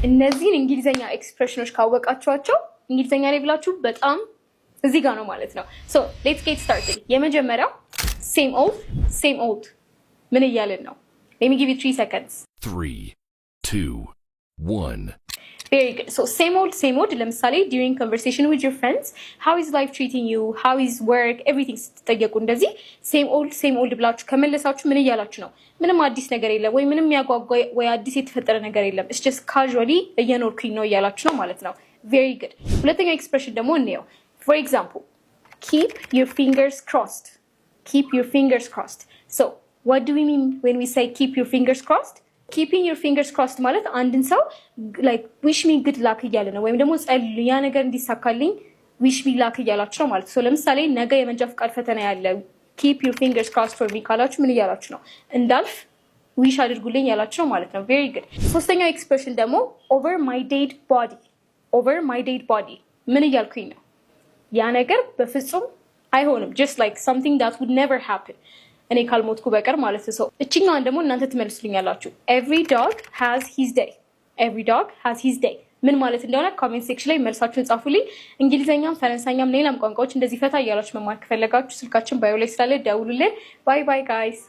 እነዚህን እንግሊዘኛ ኤክስፕሬሽኖች ካወቃችኋቸው እንግሊዘኛ ላይ ብላችሁ በጣም እዚህ ጋር ነው ማለት ነው። So let's get started. የመጀመሪያው same old ምን እያልን ነው? Let me give you 3 seconds. 3, 2, 1. Very good. So same old ለምሳሌ during conversation with your friends, how is life treating you? How is work? Everything ስትጠየቁ እንደዚህ same old ብላችሁ ከመለሳችሁ ምን እያላችሁ ነው? ምንም አዲስ ነገር የለም ወይ ምንም ያጓጓ ወይ አዲስ የተፈጠረ ነገር የለም. It's just casually እየኖርኩኝ ነው እያላችሁ ነው ማለት ነው. Very good. ሁለተኛው ኤክስፕሬሽን ደግሞ እንየው. For example, keep your fingers crossed. Keep your fingers crossed. So what do we mean when we say keep your fingers crossed? Keeping your fingers crossed ማለት አንድን ሰው like wish me good luck እያለ ነው ወይም ደግሞ ጸልዩ ያ ነገር እንዲሳካልኝ wish me luck እያላችሁ ነው ማለት ነው። ለምሳሌ ነገ የመንጃ ፍቃድ ፈተና ያለ keep your fingers crossed for me ካላችሁ ምን እያላችሁ ነው? እንዳልፍ wish አድርጉልኝ ያላችሁ ነው ማለት ነው። very good. ሶስተኛው ኤክስፕሬሽን ደግሞ over my dead body ምን እያልኩኝ ነው? ያ ነገር በፍጹም አይሆንም just like something that would never happen እኔ ካልሞትኩ በቀር ማለት ነው። እቺኛዋን ደግሞ እናንተ ትመልሱልኛላችሁ። every dog has his day ምን ማለት እንደሆነ ኮሜንት ሴክሽን ላይ መልሳችሁን ጻፉልኝ። እንግሊዘኛም ፈረንሳይኛም ሌላም ቋንቋዎች እንደዚህ ፈታ እያላችሁ መማር ከፈለጋችሁ ስልካችን ባዮ ላይ ስላለ ደውሉልን። ባይ ባይ ጋይስ።